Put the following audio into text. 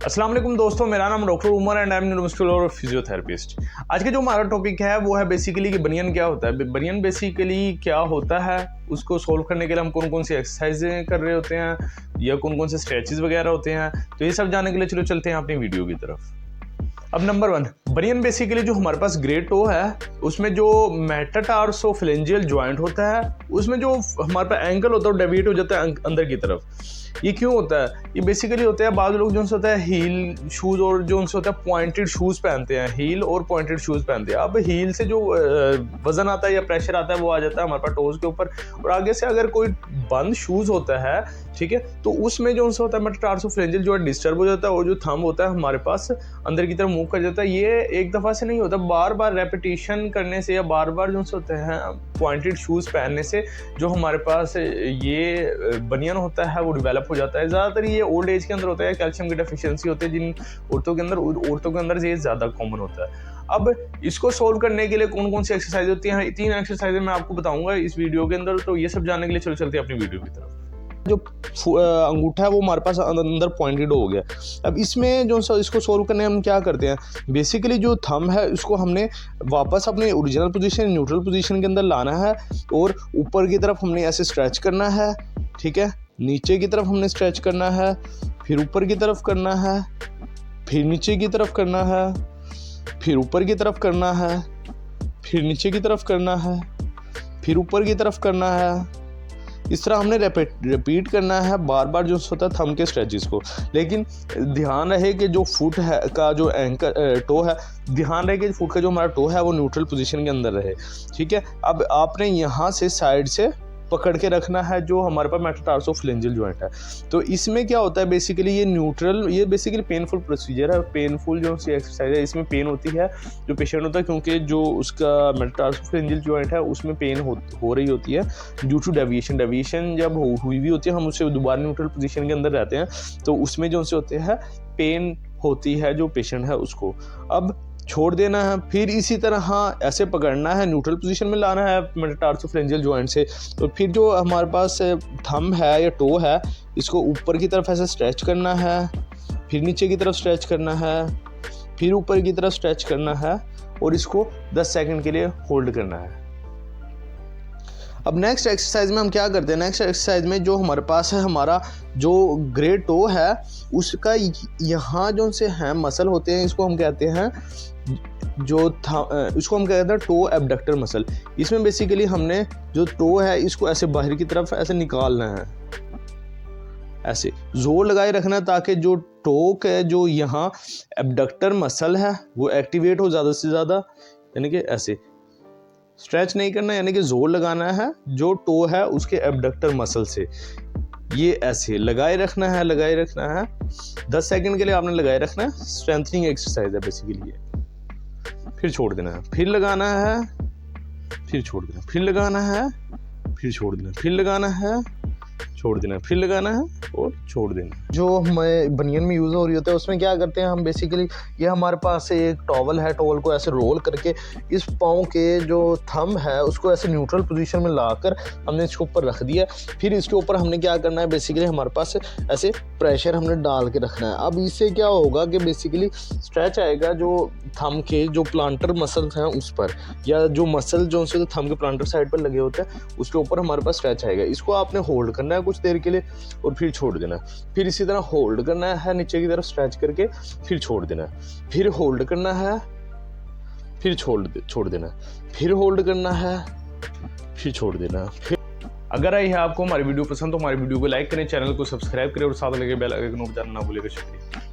अस्सलाम वालेकुम दोस्तों, मेरा नाम doctor Umar and I am neuromuscular और फिजियोथेरेपिस्ट। आज के जो हमारा टॉपिक है वो है बेसिकली कि बनियन क्या होता है। बनियन बेसिकली क्या होता है, उसको सोल्व करने के लिए हम कौन कौन सी एक्सरसाइजें कर रहे होते हैं या कौन कौन से स्ट्रेचेस वगैरह होते हैं, तो ये सब जानने के लिए चलो चलते हैं अपनी वीडियो की तरफ। अब नंबर 1, बनियन बेसिकली जो हमारे पास ग्रेट टो है उसमें जो मेटाटार्सोफिलेंजियल जॉइंट होता है उसमें जो हमारे पास एंकल होता है वो डेविएट हो जाता है अंदर की तरफ। ये क्यों होता है? ये बेसिकली होता है बाद लोग जो होता है हील शूज़ और जो उनसे होता है पॉइंटेड शूज़ पहनते हैं, हील और पॉइंटेड शूज़ पहनते हैं। अब हील से जो वज़न आता है या प्रेशर आता है वो आ जाता है हमारे पास टोज़ के ऊपर, और आगे से अगर कोई बंद शूज़ होता है, ठीक है, तो उसमें जो उनसे होता है मेटाटार्सोफिलेंजियल जो है डिस्टर्ब हो जाता है और जो थंब होता है हमारे पास अंदर की तरफ मूव कर जाता है। ये एक दफ़ा से नहीं होता, बार बार रेपिटेशन करने से या बार बार जो होते हैं पॉइंटेड शूज़ पहनने से जो हमारे पास ये बनियन होता है वो डेवलप हो जाता है। ज़्यादातर ये ओल्ड एज के अंदर होता है, कैल्शियम की डेफिशिएंसी होती है जिन औरतों के अंदर ये ज़्यादा कॉमन होता है। अब इसको सोल्व करने के लिए कौन कौन सी एक्सरसाइज होती हैं, 3 एक्सरसाइज मैं आपको बताऊंगा इस वीडियो के अंदर। तो ये सब जानने के लिए चलो चलते हैं अपनी वीडियो की तरफ। जो अंगूठा है वो हमारे पास अंदर पॉइंटेड हो गया। अब इसमें जो इसको सोल्व करने हम क्या करते हैं, बेसिकली जो थंब है उसको हमने वापस अपने ओरिजिनल पोजीशन न्यूट्रल पोजीशन के अंदर लाना है और ऊपर की तरफ हमने ऐसे स्ट्रेच करना है, ठीक है, नीचे की तरफ हमने स्ट्रेच करना है, फिर ऊपर की तरफ करना है, फिर नीचे की तरफ करना है, फिर ऊपर की तरफ करना है, फिर नीचे की तरफ करना है, फिर ऊपर की तरफ करना है। इस तरह हमने रिपीट करना है बार बार जो होता है थंब के स्ट्रेचेस को। लेकिन ध्यान रहे कि जो फुट है का जो एंकल टो है, ध्यान रहे कि फुट का जो हमारा टो है वो न्यूट्रल पोजीशन के अंदर रहे, ठीक है। अब आपने यहाँ से साइड से पकड़ के रखना है जो हमारे पास मेटाटार्सोफिलेंजियल जॉइंट है। तो इसमें क्या होता है, बेसिकली ये न्यूट्रल, ये बेसिकली पेनफुल प्रोसीजर है, पेनफुल जो सी एक्सरसाइज है, इसमें पेन होती है जो पेशेंट होता है, क्योंकि जो उसका मेटाटार्सोफिलेंजियल जॉइंट है उसमें पेन हो रही होती है ड्यू टू डेविएशन जब हुई भी होती है, हम उससे दोबारा न्यूट्रल पोजीशन के अंदर रहते हैं तो उसमें जो से होते हैं पेन होती है जो पेशेंट है उसको। अब छोड़ देना है, फिर इसी तरह हाँ ऐसे पकड़ना है, न्यूट्रल पोजीशन में लाना है मेटाटार्सोफिलेंजियल जॉइंट से। तो फिर जो हमारे पास थंब है या टो है इसको ऊपर की तरफ ऐसे स्ट्रेच करना है, फिर नीचे की तरफ स्ट्रेच करना है, फिर ऊपर की तरफ स्ट्रेच करना है और इसको 10 सेकंड के लिए होल्ड करना है। अब नेक्स्ट एक्सरसाइज में हम क्या करते हैं, नेक्स्ट एक्सरसाइज में जो हमारे पास है हमारा जो ग्रेट टो है उसका यहाँ जो से हैं मसल होते हैं, इसको हम कहते हैं इसको हम कहते हैं टो एबडक्टर मसल। इसमें बेसिकली हमने जो टो है इसको ऐसे बाहर की तरफ ऐसे निकालना है, ऐसे जोर लगाए रखना ताकि जो टो के जो यहाँ एबडक्टर मसल है वो एक्टिवेट हो ज़्यादा से ज़्यादा, यानी कि ऐसे स्ट्रेच नहीं करना, यानी कि जोर लगाना है जो टो है उसके एबडक्टर मसल से, ये ऐसे लगाए रखना है 10 सेकंड के लिए आपने लगाए रखना है। स्ट्रेंथनिंग एक्सरसाइज है बेसिकली ये। फिर छोड़ देना है, फिर लगाना है, फिर छोड़ देना, फिर लगाना है, फिर छोड़ देना, फिर लगाना है, छोड़ देना, फिर लगाना है और छोड़ देना। जो हमें बनियन में यूज़ हो रही होता है उसमें क्या करते हैं हम, बेसिकली ये हमारे पास एक टॉवल है, टॉवल को ऐसे रोल करके इस पाँव के जो थंब है उसको ऐसे न्यूट्रल पोजीशन में लाकर हमने इसके ऊपर रख दिया। फिर इसके ऊपर हमने क्या करना है, बेसिकली हमारे पास ऐसे प्रेशर हमने डाल के रखना है। अब इससे क्या होगा कि बेसिकली स्ट्रेच आएगा जो थंब के जो प्लांटर मसल्स हैं उस पर, या जो मसल जो से थंब के प्लांटर साइड पर लगे होते हैं उसके ऊपर हमारे पास स्ट्रेच आएगा। इसको आपने होल्ड करना है कुछ देर के लिए और फिर छोड़ देना। फिर इसी तरह होल्ड करना है नीचे की तरफ स्ट्रेच करके, फिर छोड़ देना, फिर होल्ड करना है, फिर छोड़ देना, फिर होल्ड करना है, फिर छोड़ देना। फिर अगर आई है आपको हमारी वीडियो पसंद तो हमारी वीडियो को लाइक करें, चैनल को सब्सक्राइब करें और साथ लगे बेल आइकन को बजाना ना भूलिएगा। शुक्रिया।